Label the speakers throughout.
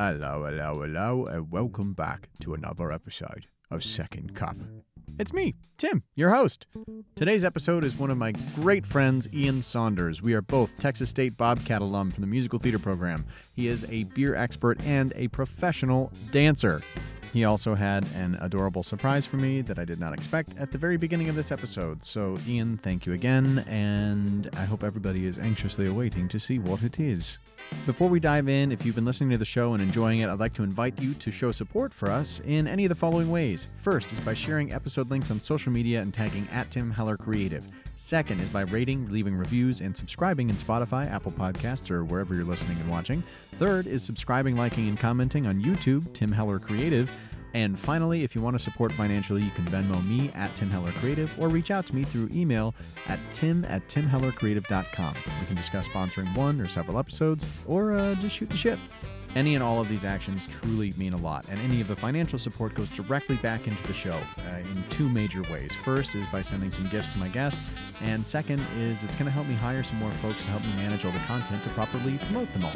Speaker 1: Hello, hello, hello, and welcome back to another episode of Second Cup. It's me, Tim, your host. Today's episode is one of my great friends, Ian Saunders. We are both Texas State Bobcat alum from the musical theater program. He is a beer expert and a professional dancer. He also had an adorable surprise for me that I did not expect at the very beginning of this episode. So, Ian, thank you again, and I hope everybody is anxiously awaiting to see what it is. Before we dive in, if you've been listening to the show and enjoying it, I'd like to invite you to show support for us in any of the following ways. First is by sharing episode links on social media and tagging @TimHellerCreative. Second is by rating, leaving reviews, and subscribing in Spotify, Apple Podcasts, or wherever you're listening and watching. Third is subscribing, liking, and commenting on YouTube, Tim Heller Creative. And finally, if you want to support financially, you can Venmo me @TimHellerCreative or reach out to me through email at tim@timhellercreative.com. We can discuss sponsoring one or several episodes or just shoot the shit. Any and all of these actions truly mean a lot, and any of the financial support goes directly back into the show in two major ways. First is by sending some gifts to my guests, and second is it's going to help me hire some more folks to help me manage all the content to properly promote them all.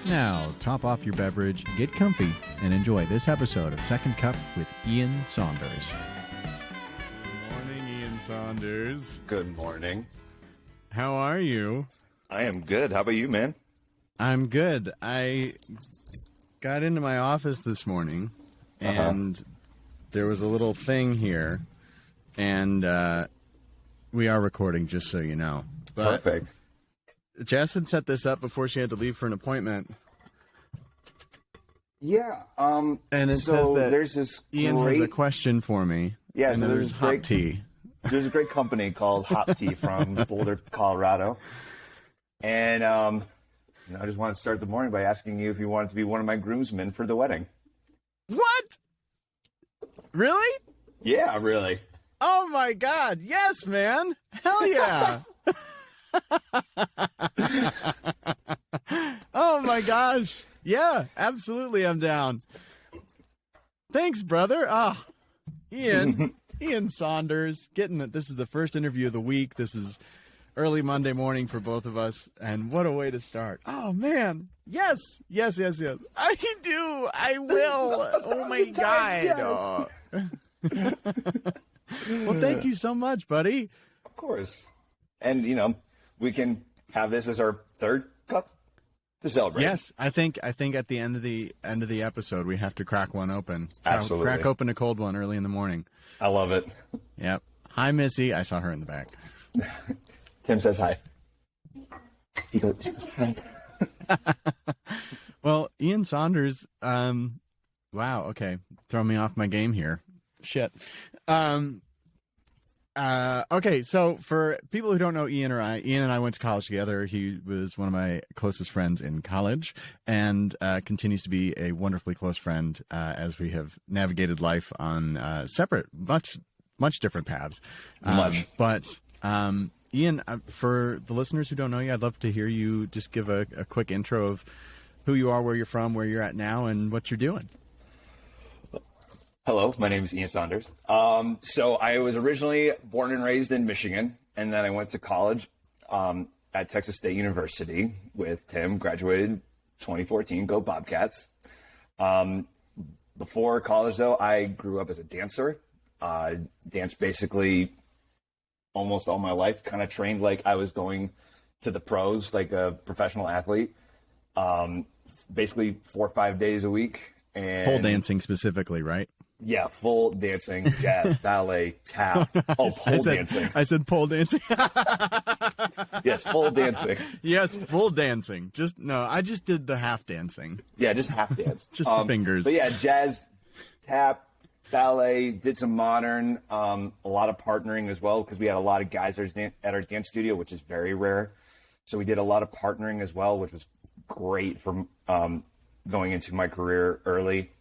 Speaker 1: Now, top off your beverage, get comfy, and enjoy this episode of Second Cup with Ian Saunders. Good morning, Ian Saunders.
Speaker 2: Good morning.
Speaker 1: How are you?
Speaker 2: I am good. How about you, man?
Speaker 1: I'm good. I got into my office this morning, and there was a little thing here, and we are recording, just so you know. But
Speaker 2: perfect.
Speaker 1: Jess had set this up before she had to leave for an appointment.
Speaker 2: Yeah.
Speaker 1: And it says that
Speaker 2: there's this
Speaker 1: Ian has a question for me.
Speaker 2: Yeah,
Speaker 1: and
Speaker 2: so
Speaker 1: there's hot tea.
Speaker 2: There's a great company called Hop Tea from Boulder, Colorado. And I just want to start the morning by asking you if you wanted to be one of my groomsmen for the wedding.
Speaker 1: What? Really?
Speaker 2: Yeah, really.
Speaker 1: Oh my God. Yes, man. Hell yeah. Oh my gosh. Yeah, absolutely. I'm down. Thanks, brother. Ian Saunders, getting that this is the first interview of the week. This is early Monday morning for both of us, and what a way to start. Oh man. Yes. I do. I will. Oh my God. Well, thank you so much, buddy.
Speaker 2: Of course. And we can have this as our third cup to celebrate.
Speaker 1: Yes, I think at the end of the episode we have to crack one open.
Speaker 2: Absolutely.
Speaker 1: Crack open a cold one early in the morning.
Speaker 2: I love it.
Speaker 1: Yep. Hi, Missy. I saw her in the back.
Speaker 2: Tim says hi. She goes hi.
Speaker 1: Well, Ian Saunders, wow, okay. Throw me off my game here. Shit. Okay, so for people who don't know Ian and I went to college together. He was one of my closest friends in college, and continues to be a wonderfully close friend as we have navigated life on separate, much different paths. But Ian, for the listeners who don't know you, I'd love to hear you just give a quick intro of who you are, where you're from, where you're at now, and what you're doing.
Speaker 2: Hello, my name is Ian Saunders. So I was originally born and raised in Michigan, and then I went to college at Texas State University with Tim, graduated 2014, go Bobcats. Before college, though, I grew up as a dancer. Danced basically almost all my life, kind of trained like I was going to the pros, like a professional athlete, basically 4 or 5 days a week. And
Speaker 1: pole dancing specifically, right?
Speaker 2: Yeah, full dancing, jazz, ballet, tap. Oh, pole dancing.
Speaker 1: I said pole dancing.
Speaker 2: Yes, full dancing.
Speaker 1: Yes, full dancing. I just did the half dancing.
Speaker 2: Yeah, just half dance.
Speaker 1: Just the fingers.
Speaker 2: But yeah, jazz, tap, ballet, did some modern, a lot of partnering as well, because we had a lot of guys at our dance studio, which is very rare. So we did a lot of partnering as well, which was great for going into my career early.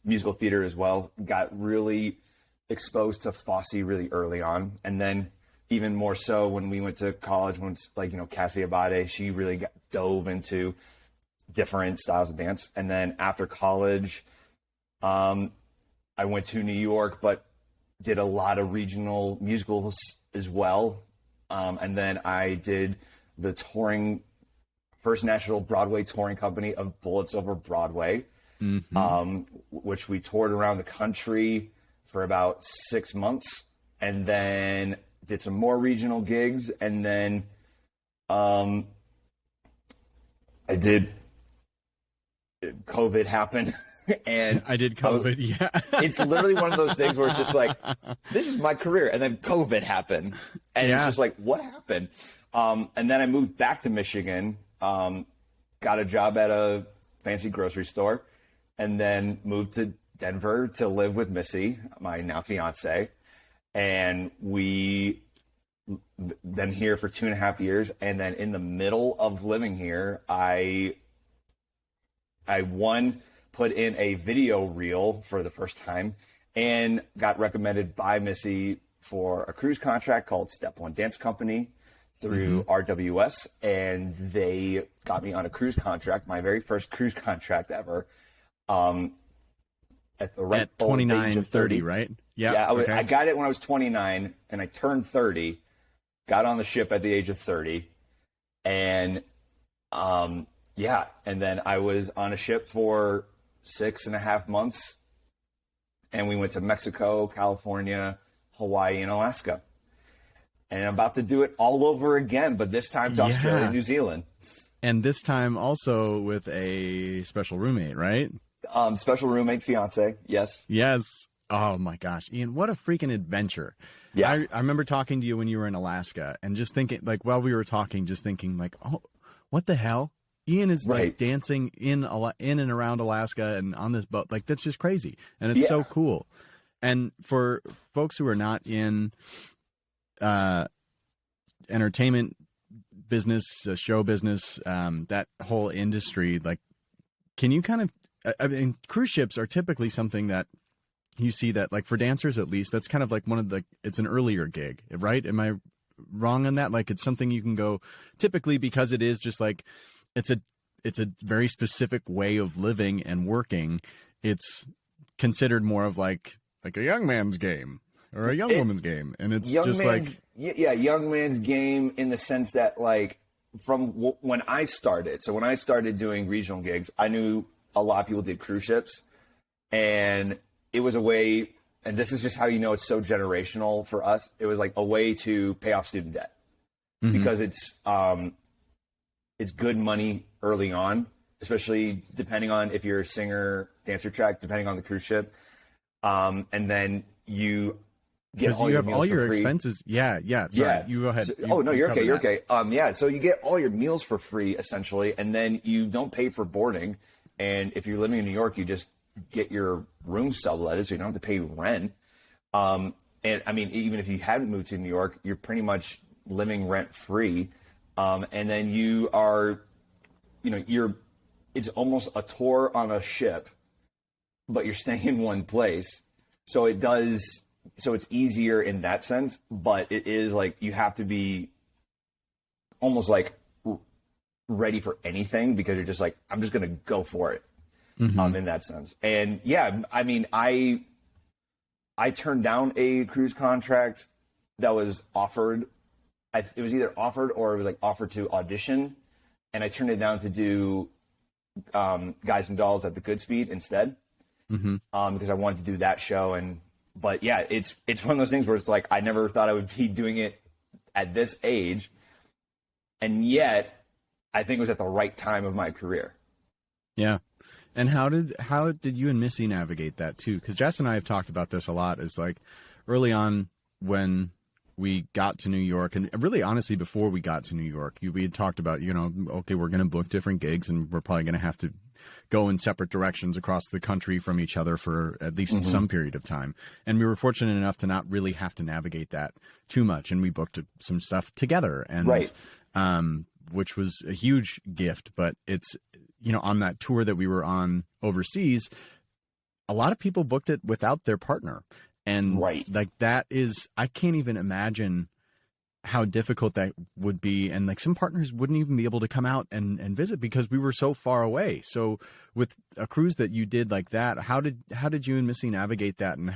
Speaker 2: Musical theater as well. Got really exposed to Fosse really early on. And then even more so when we went to college, when it's like, Cassie Abate, she really dove into different styles of dance. And then after college, I went to New York, but did a lot of regional musicals as well. And then I did the touring first national Broadway touring company of Bullets Over Broadway, which we toured around the country for about 6 months, and then did some more regional gigs, and then COVID happened. And
Speaker 1: I did COVID, yeah.
Speaker 2: It's literally one of those things where it's just like, this is my career. And then COVID happened. And it's just like, what happened? And then I moved back to Michigan, got a job at a fancy grocery store, and then moved to Denver to live with Missy, my now fiance. And we been here for 2.5 years. And then in the middle of living here, I put in a video reel for the first time and got recommended by Missy for a cruise contract called Step One Dance Company through RWS. And they got me on a cruise contract, my very first cruise contract ever. At
Speaker 1: 29, 30, right?
Speaker 2: Yeah. I got it when I was 29 and I turned 30, got on the ship at the age of 30. And, and then I was on a ship for 6.5 months, and we went to Mexico, California, Hawaii, and Alaska. And I'm about to do it all over again, but this time to Australia and New Zealand.
Speaker 1: And this time also with a special roommate, right?
Speaker 2: Special roommate, fiance, yes.
Speaker 1: Yes. Oh my gosh, Ian, what a freaking adventure.
Speaker 2: Yeah.
Speaker 1: I remember talking to you when you were in Alaska and just thinking, like, while we were talking, just thinking like, oh, what the hell? Ian is like dancing in and around Alaska and on this boat. Like, that's just crazy. And it's so cool. And for folks who are not in entertainment business, show business, that whole industry, like, can you kind of, I mean, cruise ships are typically something that you see that, like, for dancers at least, that's kind of like one of the, it's an earlier gig, right? Am I wrong on that? Like, it's something you can go typically because it is just like, it's a very specific way of living and working. It's considered more of like a young man's game or a young woman's game. And it's just like,
Speaker 2: young man's game in the sense that, like, from when I started. So when I started doing regional gigs, I knew a lot of people did cruise ships, and it was a way, and this is just how you know it's so generational for us. It was like a way to pay off student debt because it's good money early on, especially depending on if you're a singer, dancer track, depending on the cruise ship. And then you get all
Speaker 1: you
Speaker 2: your
Speaker 1: have
Speaker 2: meals
Speaker 1: all
Speaker 2: for
Speaker 1: your
Speaker 2: free.
Speaker 1: Expenses. Yeah. Sorry, you go ahead.
Speaker 2: You're okay. You're okay. So you get all your meals for free essentially, and then you don't pay for boarding. And if you're living in New York, you just get your room subletted, so you don't have to pay rent. And I mean, even if you hadn't moved to New York, you're pretty much living rent free. And then you are, it's almost a tour on a ship, but you're staying in one place. So it's easier in that sense, but it is like, you have to be almost like ready for anything because you're just like, I'm just going to go for it. In that sense. And I mean, I turned down a cruise contract that was offered. It was either offered or it was like offered to audition, and I turned it down to do Guys and Dolls at the Goodspeed instead, because I wanted to do that show. But it's one of those things where it's like, I never thought I would be doing it at this age, and yet I think it was at the right time of my career.
Speaker 1: Yeah. And how did you and Missy navigate that too? Because Jess and I have talked about this a lot. Is like early on when we got to New York, and really honestly before we got to New York, we had talked about, okay, we're going to book different gigs, and we're probably going to have to go in separate directions across the country from each other for at least some period of time. And we were fortunate enough to not really have to navigate that too much, and we booked some stuff together, and which was a huge gift. But it's, on that tour that we were on overseas, a lot of people booked it without their partner. And like, that is, I can't even imagine how difficult that would be. And like, some partners wouldn't even be able to come out and visit because we were so far away. So with a cruise that you did like that, how did you and Missy navigate that? And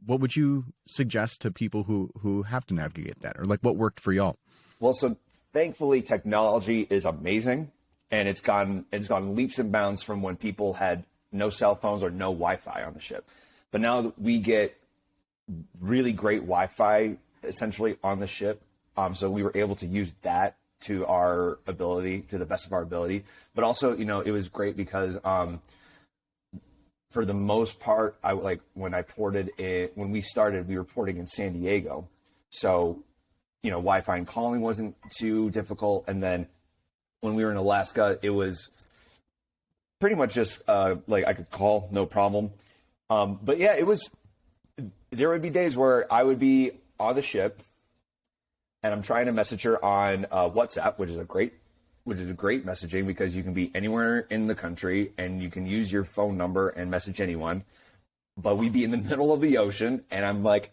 Speaker 1: what would you suggest to people who have to navigate that, or like what worked for y'all?
Speaker 2: Well, so thankfully technology is amazing. And it's gone leaps and bounds from when people had no cell phones or no Wi-Fi on the ship. But now we get really great Wi-Fi essentially on the ship. So we were able to use that to the best of our ability. But also, it was great because for the most part, when we started, we were porting in San Diego. So, Wi-Fi and calling wasn't too difficult. And then when we were in Alaska, it was pretty much just I could call, no problem. But yeah, there would be days where I would be on the ship and I'm trying to message her on WhatsApp, which is a great messaging because you can be anywhere in the country and you can use your phone number and message anyone. But we'd be in the middle of the ocean and I'm like,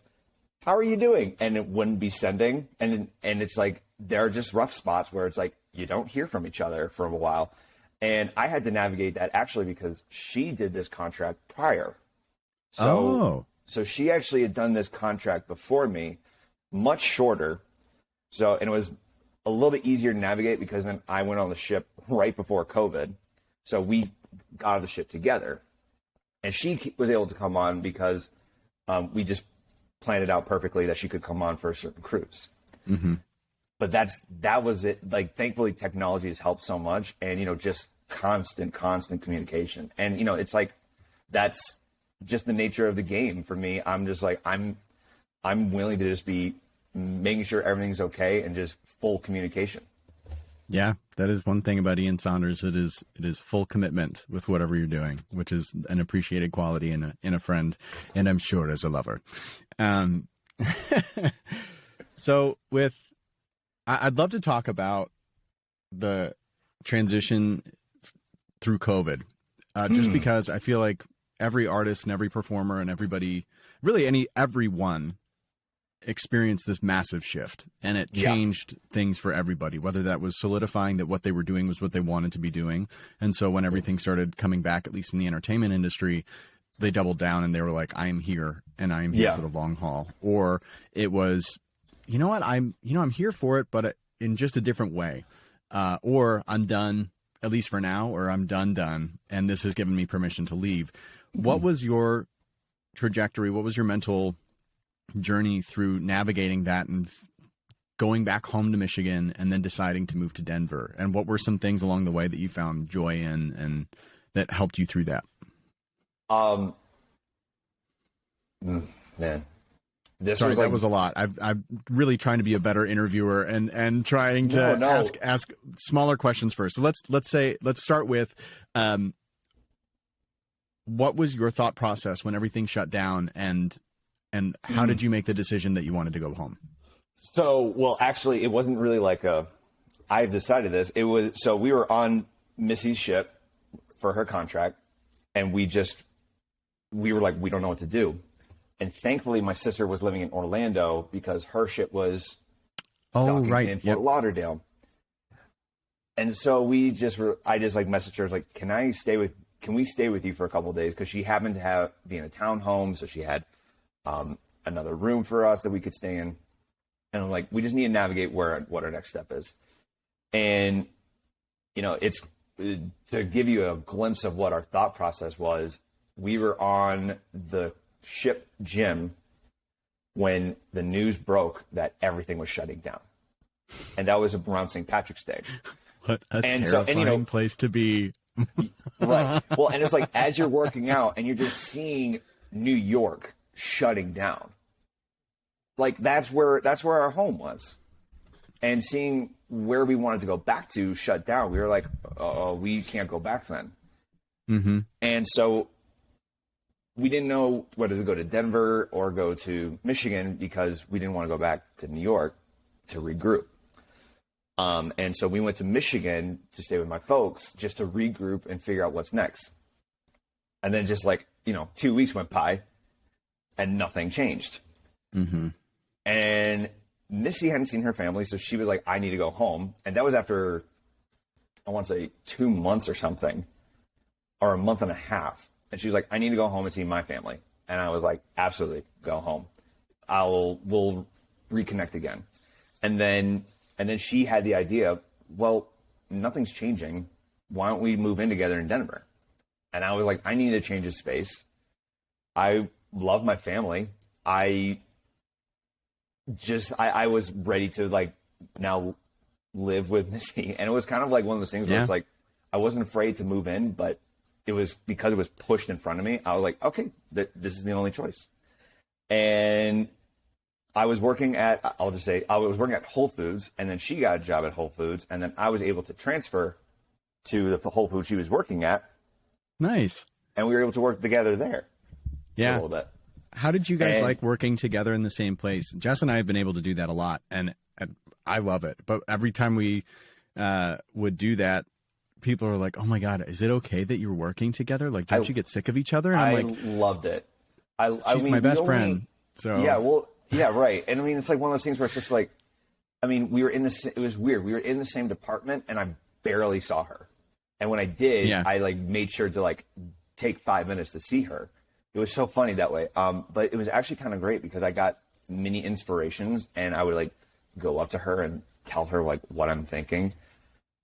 Speaker 2: how are you doing? And it wouldn't be sending. And it's like, there are just rough spots where it's like, you don't hear from each other for a while. And I had to navigate that actually because she did this contract prior. So she actually had done this contract before me, much shorter. And it was a little bit easier to navigate because then I went on the ship right before COVID. So we got on the ship together. And she was able to come on because we just planned it out perfectly that she could come on for a certain cruise.
Speaker 1: Mm-hmm.
Speaker 2: But that was it. Like, thankfully, technology has helped so much, and just constant communication. And it's like that's just the nature of the game for me. I'm just like I'm willing to just be making sure everything's okay and just full communication.
Speaker 1: Yeah, that is one thing about Ian Saunders. It is full commitment with whatever you're doing, which is an appreciated quality in a friend, and I'm sure as a lover. So I'd love to talk about the transition through COVID, just because I feel like every artist and every performer and everybody, really everyone experienced this massive shift, and it changed things for everybody, whether that was solidifying that what they were doing was what they wanted to be doing. And so when everything started coming back, at least in the entertainment industry, they doubled down and they were like, I am here and I am here for the long haul. Or it was, I'm here for it, but in just a different way. Or I'm done, at least for now, or I'm done. And this has given me permission to leave. What was your trajectory? What was your mental journey through navigating that and going back home to Michigan and then deciding to move to Denver? And what were some things along the way that you found joy in and that helped you through that?
Speaker 2: Man,
Speaker 1: that was a lot. I'm really trying to be a better interviewer and trying to ask smaller questions first. So let's start with, what was your thought process when everything shut down, and how did you make the decision that you wanted to go home?
Speaker 2: So, actually, it wasn't really like I've decided this. It was, so we were on Missy's ship for her contract, and we were like, we don't know what to do. And thankfully, my sister was living in Orlando because her ship was docking in Fort Lauderdale. And so I just messaged her, I was like, can we stay with you for a couple of days? Because she happened to be in a townhome, so she had another room for us that we could stay in. And I'm like, we just need to navigate what our next step is. And, it's to give you a glimpse of what our thought process was. We were on the ship gym when the news broke that everything was shutting down. And that was around St. Patrick's Day.
Speaker 1: What a terrifying place to be.
Speaker 2: Right. Well, and it's like, as you're working out and you're just seeing New York shutting down, like that's where our home was, and seeing where we wanted to go back to shut down, we were like, oh, we can't go back then.
Speaker 1: Mm-hmm.
Speaker 2: And so we didn't know whether to go to Denver or go to Michigan because we didn't want to go back to New York to regroup. And so we went to Michigan to stay with my folks just to regroup and figure out what's next. And then just 2 weeks went by and nothing changed.
Speaker 1: Mm-hmm.
Speaker 2: And Missy hadn't seen her family, so she was like, I need to go home. And that was after, I want to say 2 months or something, or a month and a half. And she was like, I need to go home and see my family. And I was like, absolutely, go home. We'll reconnect again. And then she had the idea, well, nothing's changing. why don't we move in together in Denver? And I was like, I need to change of space. I love my family. I was ready to like now live with Missy. And it was kind of like one of those things where it's like, I wasn't afraid to move in, but it was because it was pushed in front of me. I was like, okay, this is the only choice. And I was working at Whole Foods, and then she got a job at Whole Foods, and then I was able to transfer to the Whole Foods she was working at.
Speaker 1: Nice.
Speaker 2: And we were able to work together there.
Speaker 1: Yeah.
Speaker 2: A little bit.
Speaker 1: How did you guys like working together in the same place? Jess and I have been able to do that a lot, and I love it. But every time we would do that, people are like, "Oh my God, is it okay that you're working together? Like, don't you get sick of each other?" And I'm like,
Speaker 2: loved it.
Speaker 1: She's my best friend. So
Speaker 2: yeah, well, yeah, right. And I mean, it's like one of those things where it's just like, I mean, it was weird. We were in the same department, and I barely saw her. And when I did, I like made sure to like take 5 minutes to see her. It was so funny that way. But it was actually kind of great because I got many inspirations, and I would like go up to her and tell her like what I'm thinking.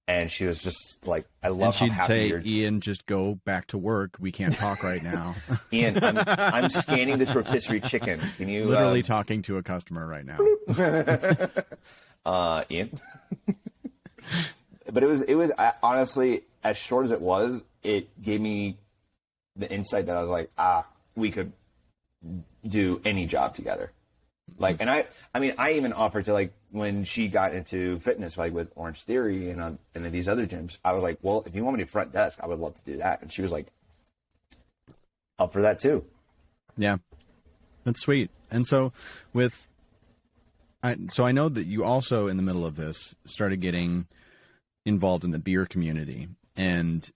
Speaker 2: And she was just like, I love how happy
Speaker 1: you're. And she'd say, Ian, just go back to work. We can't talk right now.
Speaker 2: Ian, I'm scanning this rotisserie chicken. Can you...
Speaker 1: Literally talking to a customer right now.
Speaker 2: Ian? But it was honestly, as short as it was, it gave me the insight that I was like, we could do any job together. Like, and I mean, I even offered to like, when she got into fitness, like with Orange Theory and these other gyms, I was like, well, if you want me to front desk, I would love to do that. And she was like, up for that too.
Speaker 1: Yeah, that's sweet. And so I know that you also in the middle of this started getting involved in the beer community, and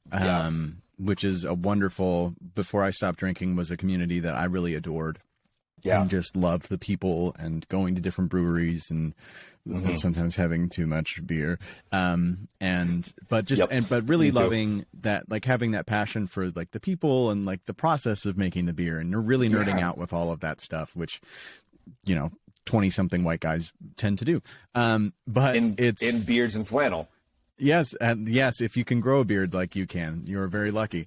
Speaker 1: which is a wonderful, before I stopped drinking, was a community that I really adored. And just loved the people and going to different breweries and sometimes having too much beer. But really loving that, like having that passion for like the people and like the process of making the beer, and you're really nerding out with all of that stuff, which, 20 something white guys tend to do. But it's
Speaker 2: in beards and flannel.
Speaker 1: Yes, and yes, if you can grow a beard like you can, you're very lucky.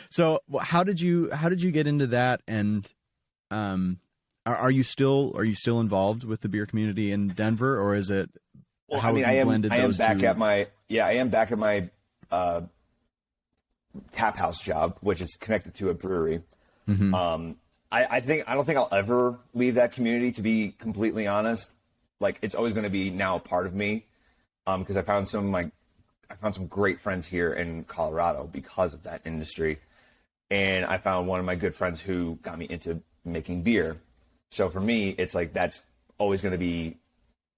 Speaker 1: So how did you get into that? And are you still involved with the beer community in Denver, or is it?
Speaker 2: Well, I mean, I am back at my tap house job, which is connected to a brewery.
Speaker 1: Mm-hmm.
Speaker 2: I don't think I'll ever leave that community, to be completely honest. Like, it's always going to be now a part of me. Because I found some great friends here in Colorado because of that industry, and I found one of my good friends who got me into making beer. So for me, it's like that's always going to be.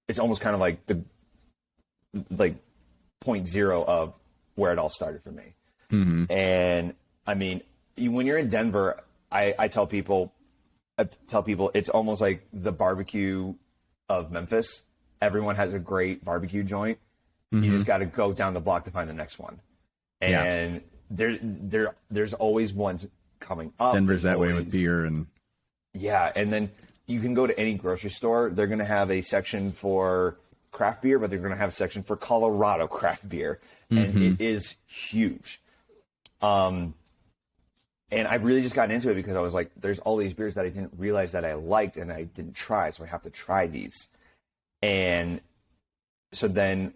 Speaker 2: It's almost kind of like the point zero of where it all started for me.
Speaker 1: Mm-hmm.
Speaker 2: And I mean, when you're in Denver, I tell people it's almost like the barbecue of Memphis. Everyone has a great barbecue joint. Mm-hmm. You just got to go down the block to find the next one. And there's always ones coming up.
Speaker 1: Denver's that way with beer. And
Speaker 2: then you can go to any grocery store. They're going to have a section for craft beer, but they're going to have a section for Colorado craft beer. And it is huge. And I really just got into it because I was like, there's all these beers that I didn't realize that I liked and I didn't try. So I have to try these. And so then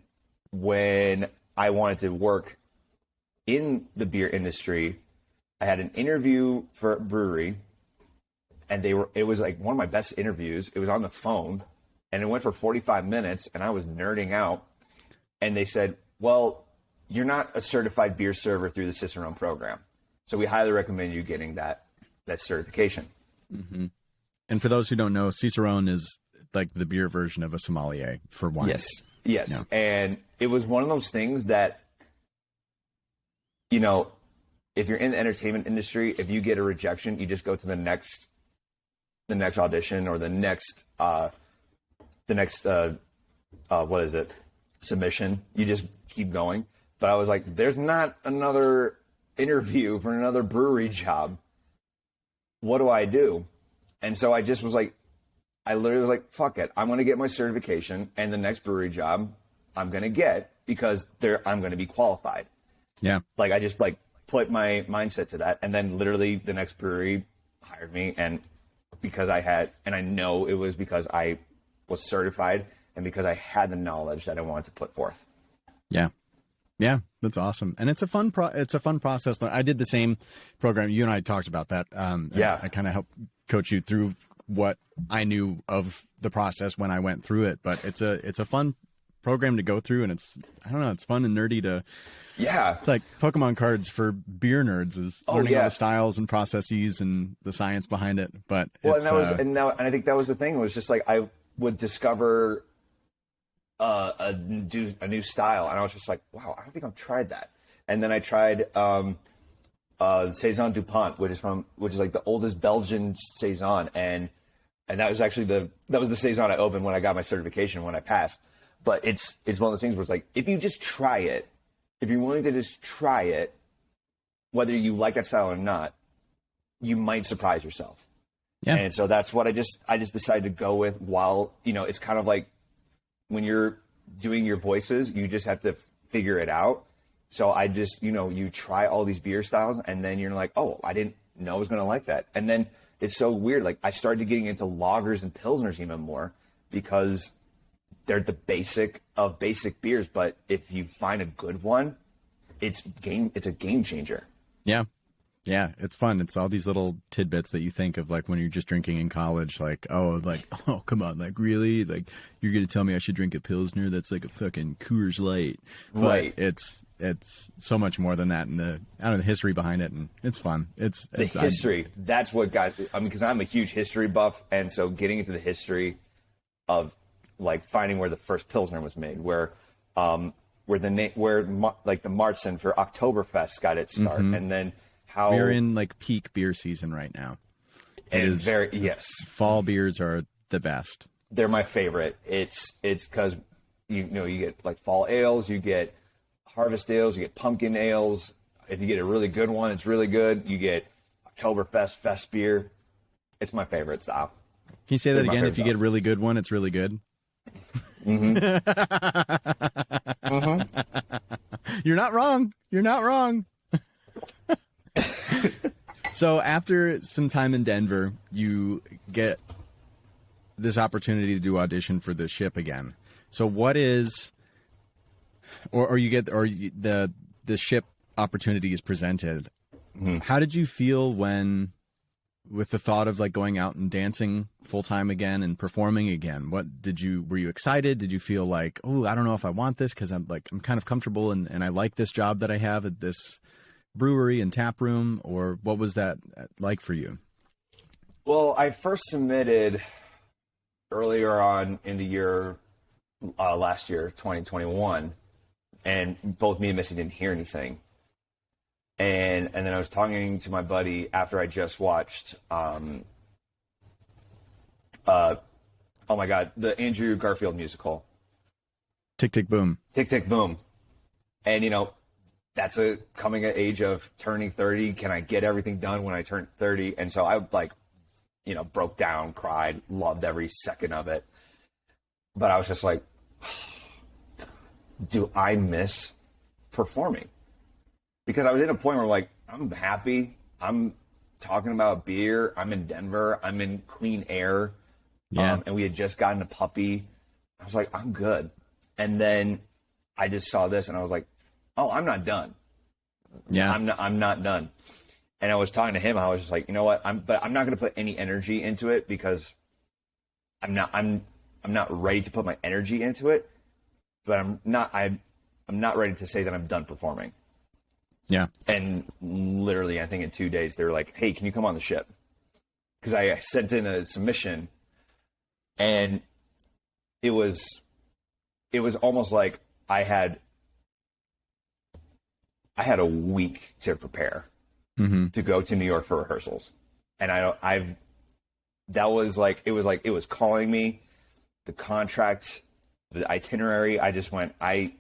Speaker 2: when I wanted to work in the beer industry, I had an interview for a brewery, and it was like one of my best interviews. It was on the phone, and it went for 45 minutes, and I was nerding out. And they said, well, you're not a certified beer server through the Cicerone program, so we highly recommend you getting that certification.
Speaker 1: Mm-hmm. And for those who don't know, Cicerone is like the beer version of a sommelier for wine.
Speaker 2: Yes. Yeah. And it was one of those things that, if you're in the entertainment industry, if you get a rejection, you just go to the next audition or the next submission. You just keep going. But I was like, there's not another interview for another brewery job. What do I do? And so I just was like, I literally was like, fuck it. I'm going to get my certification, and the next brewery job, I'm going to get because I'm going to be qualified.
Speaker 1: Yeah.
Speaker 2: Like, I just like put my mindset to that. And then literally the next brewery hired me. And I know it was because I was certified and because I had the knowledge that I wanted to put forth.
Speaker 1: Yeah. Yeah, that's awesome. And it's a fun process. I did the same program. You and I talked about that. I kind of helped coach you through what I knew of the process when I went through it, but it's a fun program to go through, and it's fun and nerdy to.
Speaker 2: Yeah.
Speaker 1: It's like Pokemon cards for beer nerds, is learning all the styles and processes and the science behind it. But
Speaker 2: and I think that was the thing. It was just like I would discover a new style, and I was just like, wow, I don't think I've tried that. And then I tried Saison Dupont, which is like the oldest Belgian saison, and that was actually the saison I opened when I got my certification when I passed. But it's one of those things where it's like, if you just try it, if you're willing to just try it, whether you like that style or not, you might surprise yourself. Yeah. And so that's what I just decided to go with. While it's kind of like when you're doing your voices, you just have to figure it out. So I just, you try all these beer styles, and then you're like, oh, I didn't know I was going to like that. And then it's so weird. Like, I started getting into lagers and pilsners even more because they're the basic of basic beers. But if you find a good one, it's a game changer. Yeah.
Speaker 1: Yeah, it's fun. It's all these little tidbits that you think of, like when you're just drinking in college, like, oh, come on, like, really? Like, you're going to tell me I should drink a Pilsner that's like a fucking Coors Light.
Speaker 2: Right.
Speaker 1: But it's so much more than that, and the history behind it, and it's fun. It's
Speaker 2: the history. That's what because I'm a huge history buff, and so getting into the history of like finding where the first Pilsner was made, where the Marzen for Oktoberfest got its start, and then how
Speaker 1: we're in like peak beer season right now. Fall beers are the best.
Speaker 2: They're my favorite. It's because you get like fall ales, you get harvest ales, you get pumpkin ales. If you get a really good one, it's really good. You get Oktoberfest fest beer. It's my favorite style.
Speaker 1: Can you say that again? If you get a really good one, it's really good.
Speaker 2: Mm-hmm.
Speaker 1: Mm-hmm. You're not wrong. You're not wrong. So after some time in Denver, you get this opportunity to do audition for the ship again. So what is, the ship opportunity is presented. Mm-hmm. How did you feel with the thought of like going out and dancing full time again and performing again? Were you excited? Did you feel like, oh, I don't know if I want this because I'm kind of comfortable and I like this job that I have at this brewery and tap room, or what was that like for you?
Speaker 2: Well, I first submitted earlier on in the year, last year, 2021, and both me and Missy didn't hear anything. And then I was talking to my buddy after I just watched, oh my God, the Andrew Garfield musical.
Speaker 1: Tick, Tick, Boom.
Speaker 2: Tick, Tick, Boom. And, that's a coming of age of turning 30. Can I get everything done when I turn 30? And so I broke down, cried, loved every second of it. But I was just like, do I miss performing? Because I was in a point where like, I'm happy. I'm talking about beer. I'm in Denver. I'm in clean air.
Speaker 1: Yeah.
Speaker 2: And we had just gotten a puppy. I was like, I'm good. And then I just saw this and I was like, oh, I'm not done.
Speaker 1: Yeah.
Speaker 2: I'm not done. And I was talking to him. I was just like, you know what? I'm not going to put any energy into it because I'm not ready to put my energy into it, but I'm not ready to say that I'm done performing.
Speaker 1: Yeah.
Speaker 2: And literally, I think in 2 days, they were like, hey, can you come on the ship? Because I sent in a submission, and it was almost like I had a week to prepare to go to New York for rehearsals. And it was calling me, the contract, the itinerary. I just went, and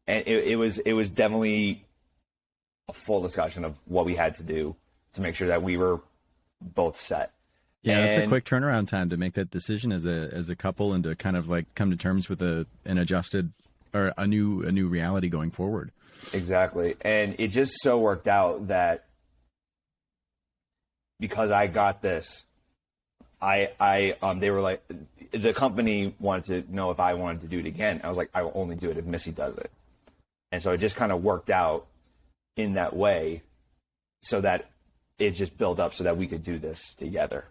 Speaker 2: it was definitely a full discussion of what we had to do to make sure that we were both set.
Speaker 1: Yeah, that's a quick turnaround time to make that decision as a couple and to kind of like come to terms with an adjusted or a new reality going forward.
Speaker 2: Exactly. And it just so worked out that because I got this, they were like, the company wanted to know if I wanted to do it again. I was like, I will only do it if Missy does it. And so it just kind of worked out in that way so that it just built up so that we could do this together.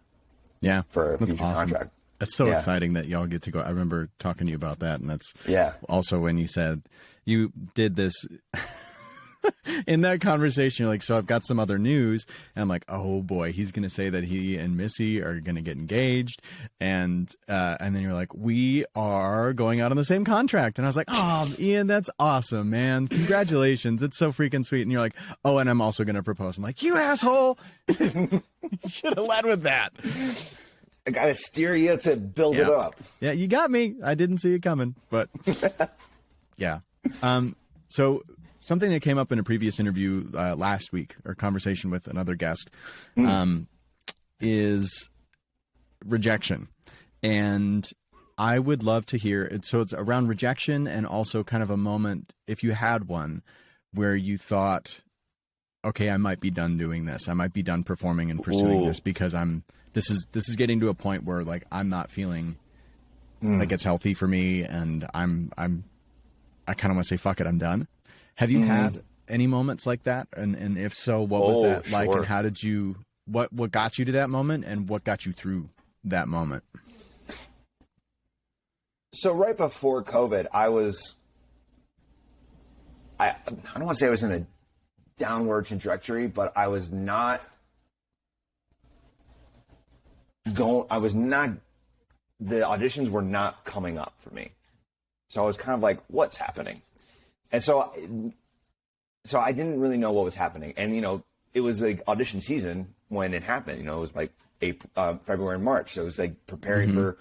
Speaker 1: Yeah.
Speaker 2: For a future contract.
Speaker 1: That's so exciting that y'all get to go. I remember talking to you about that. And that's also when you said you did this in that conversation. You're like, so I've got some other news. And I'm like, oh boy, he's going to say that he and Missy are going to get engaged. And then you're like, we are going out on the same contract. And I was like, oh, Ian, that's awesome, man. Congratulations. It's so freaking sweet. And you're like, oh, and I'm also going to propose. I'm like, you asshole. You should have led with that.
Speaker 2: I got to steer you to build it up.
Speaker 1: Yeah, you got me. I didn't see it coming, but yeah. So something that came up in a previous interview last week or conversation with another guest is rejection. And I would love to hear it. So it's around rejection and also kind of a moment, if you had one, where you thought, okay, I might be done doing this. I might be done performing and pursuing this because this is getting to a point where like I'm not feeling like it's healthy for me, and I kind of want to say fuck it, I'm done. Have you had any moments like that? And if so, what was that like? And how did you what got you to that moment, and what got you through that moment?
Speaker 2: So right before COVID, I don't want to say I was in a downward trajectory, but the auditions were not coming up for me. So I was kind of like, what's happening? And so I didn't really know what was happening. And, it was like audition season when it happened, it was like February and March. So it was like preparing for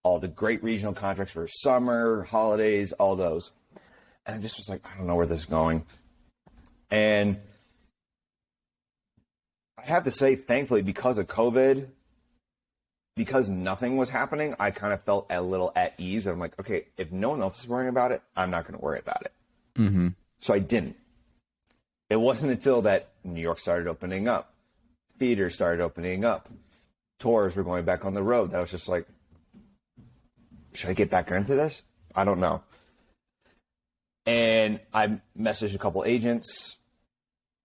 Speaker 2: all the great regional contracts for summer, holidays, all those. And I just was like, I don't know where this is going. And I have to say, thankfully, because of COVID, because nothing was happening, I kind of felt a little at ease. I'm like, okay, if no one else is worrying about it, I'm not going to worry about it. So I didn't. It wasn't until that New York started opening up, theaters started opening up, tours were going back on the road, that I was just like, should I get back into this? I don't know. And I messaged a couple agents,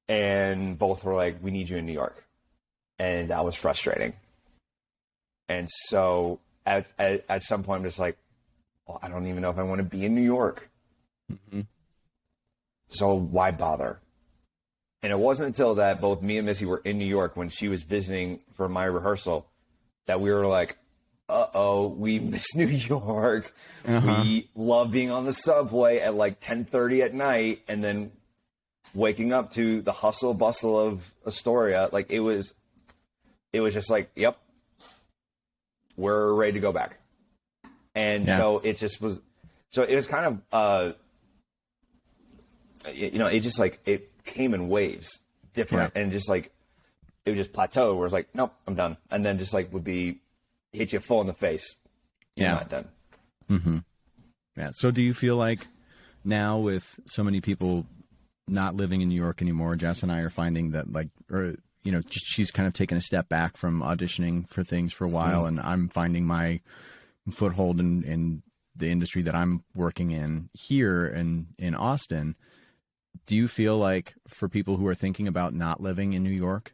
Speaker 2: and both were like, we need you in New York. And that was frustrating. And so at some point, I'm just like, well, I don't even know if I want to be in New York. So why bother? And it wasn't until that both me and Missy were in New York when she was visiting for my rehearsal that we were like, uh-oh, we miss New York. We love being on the subway at like 10:30 at night and then waking up to the hustle bustle of Astoria. Like it was just like, yep, we're ready to go back. And so it just was, so it was kind of, it just like, it came in waves, different, and just like, it would just plateau where it's like, nope, I'm done. And then just like hit you full in the face. You're not done.
Speaker 1: Yeah. So do you feel like now with so many people not living in New York anymore, Jess and I are finding that like, or, she's kind of taken a step back from auditioning for things for a while. And I'm finding my foothold in the industry that I'm working in here in Austin. Do you feel like for people who are thinking about not living in New York,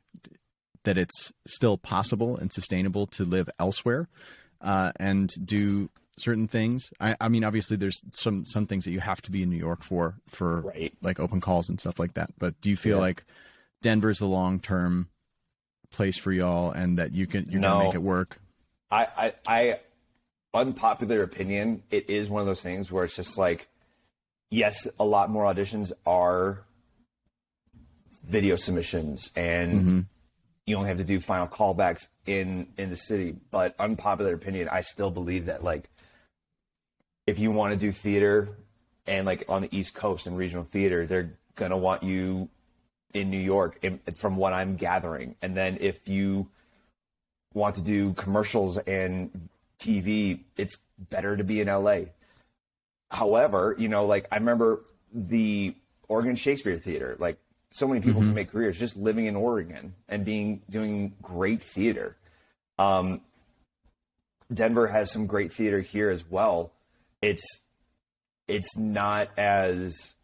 Speaker 1: that it's still possible and sustainable to live elsewhere and do certain things? I mean, obviously there's some things that you have to be in New York for like open calls and stuff like that. But do you feel like Denver's the long-term place for y'all and that you're going to make it work?
Speaker 2: I unpopular opinion, it is one of those things where it's just like, yes, a lot more auditions are video submissions and you only have to do final callbacks in the city. But unpopular opinion, I still believe that like if you want to do theater and like on the East Coast and regional theater, they're going to want you in New York from what I'm gathering. And then if you want to do commercials and TV, it's better to be in LA. However, you know, like I remember the Oregon Shakespeare Theater, like so many people can make careers just living in Oregon and doing great theater. Denver has some great theater here as well. It's not as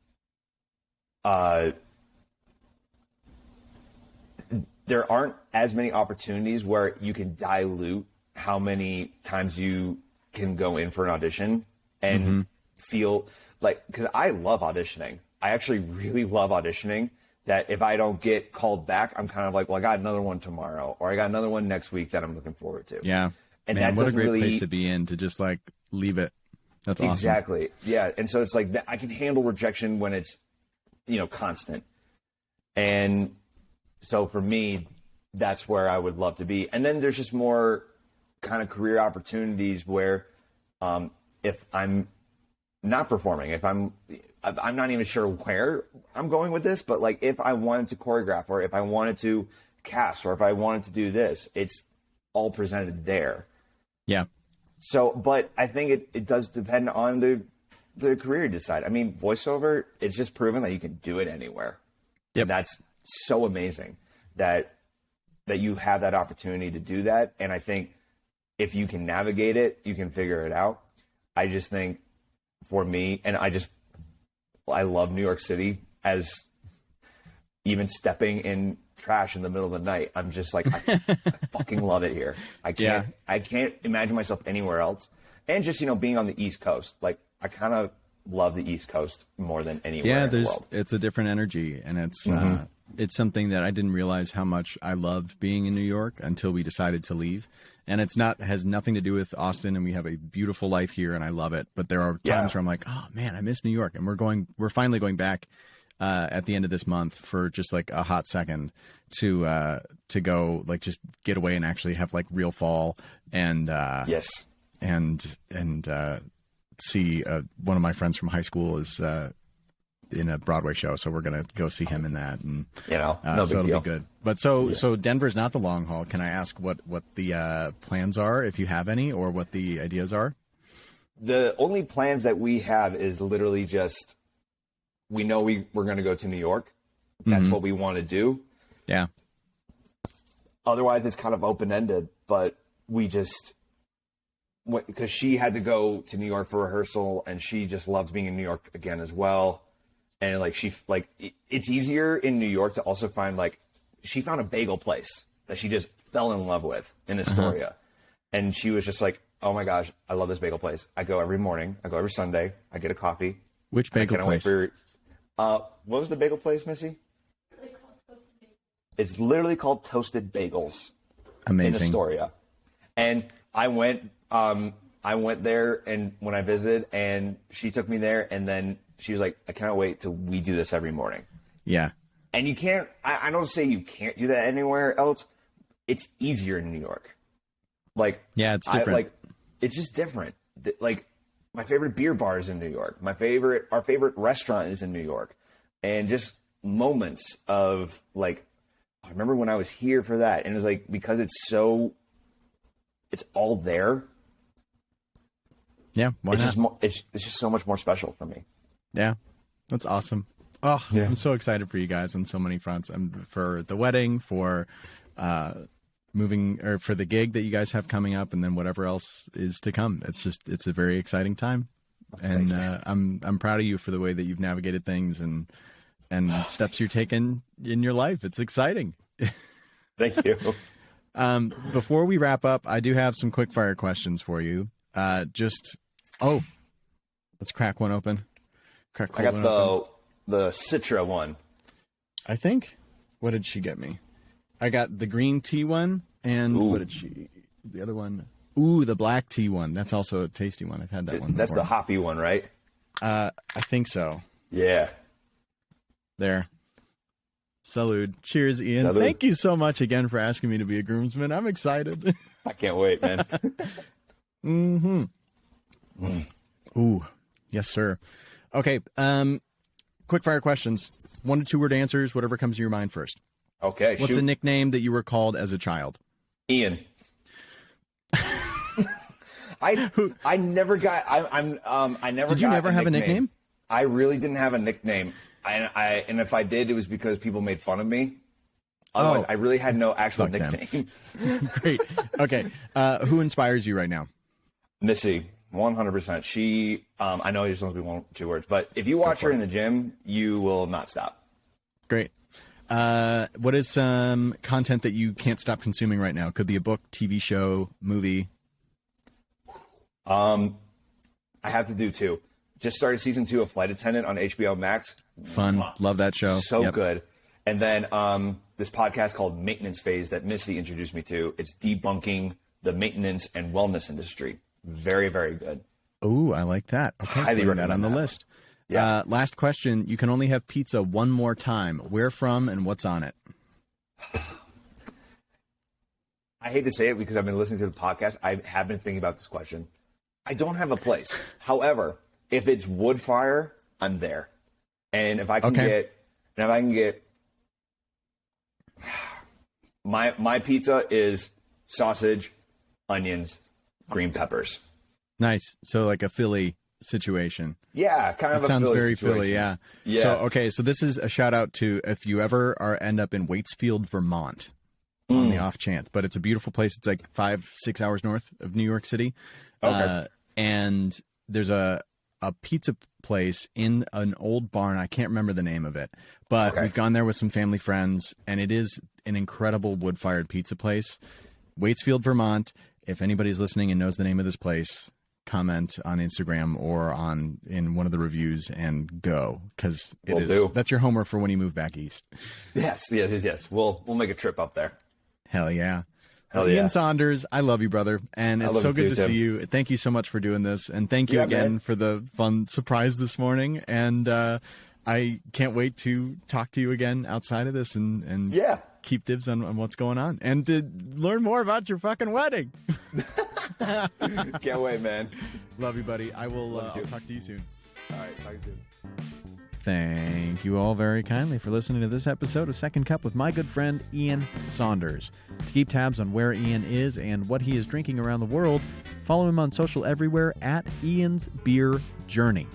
Speaker 2: there aren't as many opportunities where you can dilute how many times you can go in for an audition and feel like, because I love auditioning. I actually really love auditioning, that if I don't get called back, I'm kind of like, well, I got another one tomorrow, or I got another one next week that I'm looking forward to.
Speaker 1: Yeah.
Speaker 2: And
Speaker 1: Man,
Speaker 2: that
Speaker 1: what a
Speaker 2: doesn't
Speaker 1: great
Speaker 2: really...
Speaker 1: place to be in, to just like leave it. That's awesome.
Speaker 2: Exactly. Yeah. And so it's like that, I can handle rejection when it's, you know, constant. And so for me, that's where I would love to be. And then there's just more kind of career opportunities where if I'm not performing, if I'm not even sure where I'm going with this, but like if I wanted to choreograph, or if I wanted to cast, or if I wanted to do this, it's all presented there.
Speaker 1: Yeah.
Speaker 2: So, but I think it does depend on the career you decide. I mean, voiceover, it's just proven that you can do it anywhere.
Speaker 1: Yep.
Speaker 2: And that's so amazing that you have that opportunity to do that. And I think if you can navigate it, you can figure it out. I just think for me, and I love New York City, as even stepping in trash in the middle of the night, I'm just like, I fucking love it here. I can't imagine myself anywhere else. And just, you know, being on the East Coast, like I kind of love the East Coast more than anywhere in the world.
Speaker 1: It's a different energy, and it's something that I didn't realize how much I loved being in New York until we decided to leave. And has nothing to do with Austin, and we have a beautiful life here and I love it. But there are times where I'm like, oh man, I miss New York. And we're finally going back at the end of this month for just like a hot second to go, like, just get away and actually have like real fall and see one of my friends from high school is in a Broadway show, so we're gonna go see him in that, and
Speaker 2: no
Speaker 1: so
Speaker 2: big deal.
Speaker 1: It'll be good. But so Denver's not the long haul. Can I ask what the plans are, if you have any, or what the ideas are?
Speaker 2: The only plans that we have is literally just, we know we're going to go to New York. That's what we want to do.
Speaker 1: Yeah.
Speaker 2: Otherwise, it's kind of open-ended, but we just, because she had to go to New York for rehearsal, and she just loves being in New York again as well. And it's easier in New York to also find, like, she found a bagel place that she just fell in love with in Astoria. And she was just like, oh my gosh, I love this bagel place. I go every morning. I go every Sunday. I get a coffee.
Speaker 1: Which bagel place?
Speaker 2: What was the bagel place, Missy? It's literally called Toasted Bagels.
Speaker 1: Amazing.
Speaker 2: In Astoria. And I went there, and when I visited, and she took me there, and then she was like, I cannot wait till we do this every morning.
Speaker 1: Yeah.
Speaker 2: And you can't, I don't say you can't do that anywhere else. It's easier in New York. Like,
Speaker 1: yeah, it's different.
Speaker 2: It's just different. Like, my favorite beer bar is in New York. Our favorite restaurant is in New York. And just moments of, like, I remember when I was here for that, and it's like, because it's all there.
Speaker 1: Yeah, why not?
Speaker 2: It's just so much more special for me.
Speaker 1: Yeah, that's awesome. Oh, yeah. I'm so excited for you guys on so many fronts. For the wedding, for moving, or for the gig that you guys have coming up, and then whatever else is to come. It's a very exciting time, and I'm proud of you for the way that you've navigated things and steps you're taking in your life. It's exciting.
Speaker 2: Thank you.
Speaker 1: Before we wrap up, I do have some quick fire questions for you. Let's crack one open.
Speaker 2: I got the Citra one.
Speaker 1: I think. What did she get me? I got the green tea one, and what did she? The other one. Ooh, the black tea one. That's also a tasty one. I've had that one before.
Speaker 2: That's the hoppy one, right?
Speaker 1: I think so.
Speaker 2: Yeah.
Speaker 1: There. Salud. Cheers, Ian.
Speaker 2: Salud.
Speaker 1: Thank you so much again for asking me to be a groomsman. I'm excited.
Speaker 2: I can't wait, man.
Speaker 1: Ooh, yes, sir. Okay. Quick fire questions. 1 to 2 word answers, whatever comes to your mind first.
Speaker 2: Okay.
Speaker 1: What's a nickname that you were called as a child?
Speaker 2: Ian. I never got. I never.
Speaker 1: Did you never have a nickname?
Speaker 2: I really didn't have a nickname. And if I did, it was because people made fun of me. Otherwise, I really had no actual nickname.
Speaker 1: Great. Okay. Who inspires you right now?
Speaker 2: Missy, 100%. She, I know you're supposed to be 2 words, but if you watch her in the gym, you will not stop.
Speaker 1: Great. What is some content that you can't stop consuming right now? Could be a book, TV show, movie.
Speaker 2: I have to do 2. Just started season 2 of Flight Attendant on HBO Max.
Speaker 1: Fun. Love that show.
Speaker 2: So good. And then this podcast called Maintenance Phase that Missy introduced me to. It's debunking the maintenance and wellness industry. Very, very good.
Speaker 1: Oh, I like that. Okay,
Speaker 2: highly recommend
Speaker 1: that on the list.
Speaker 2: Yeah.
Speaker 1: Last question. You can only have pizza one more time. Where from and what's on it?
Speaker 2: I hate to say it because I've been listening to the podcast. I have been thinking about this question. I don't have a place. However, if it's wood fire, I'm there. And if I can get my pizza is sausage, onions, green peppers.
Speaker 1: Nice. So like a Philly situation.
Speaker 2: Yeah, kind of.
Speaker 1: That sounds very
Speaker 2: situation.
Speaker 1: Philly. Yeah.
Speaker 2: Yeah.
Speaker 1: So okay. So this is a shout out to if you ever end up in Waitsfield, Vermont, on the off chance. But it's a beautiful place. It's like 5-6 hours north of New York City.
Speaker 2: Okay.
Speaker 1: And there's a pizza place in an old barn. I can't remember the name of it, but we've gone there with some family friends, and it is an incredible wood-fired pizza place. Waitsfield, Vermont. If anybody's listening and knows the name of this place, comment on Instagram or in one of the reviews and go, because that's your homework for when you move back east.
Speaker 2: Yes. We'll make a trip up there.
Speaker 1: Hell yeah.
Speaker 2: Hell yeah.
Speaker 1: Ian Saunders, I love you, brother. And it's so good to see you. Thank you so much for doing this. And thank you again for the fun surprise this morning. And I can't wait to talk to you again outside of this and keep dibs on what's going on. And to learn more about your fucking wedding.
Speaker 2: Can't wait, man.
Speaker 1: Love you, buddy. I'll talk to you soon.
Speaker 2: All right, talk soon.
Speaker 1: Thank you all very kindly for listening to this episode of Second Cup with my good friend Ian Saunders. To keep tabs on where Ian is and what he is drinking around the world, follow him on social everywhere at Ian's Beer Journey.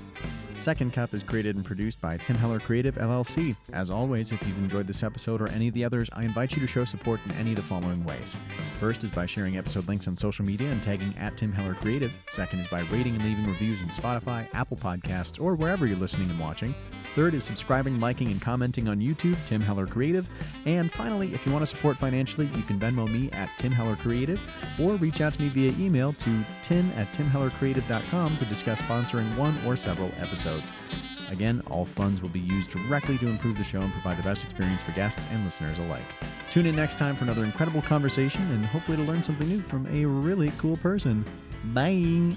Speaker 1: Second Cup is created and produced by Tim Heller Creative, LLC. As always, if you've enjoyed this episode or any of the others, I invite you to show support in any of the following ways. First is by sharing episode links on social media and tagging at Tim Heller Creative. Second is by rating and leaving reviews on Spotify, Apple Podcasts, or wherever you're listening and watching. Third is subscribing, liking, and commenting on YouTube, Tim Heller Creative. And finally, if you want to support financially, you can Venmo me at Tim Heller Creative or reach out to me via email to tim@timhellercreative.com to discuss sponsoring one or several episodes. Again, all funds will be used directly to improve the show and provide the best experience for guests and listeners alike. Tune in next time for another incredible conversation and hopefully to learn something new from a really cool person. Bye!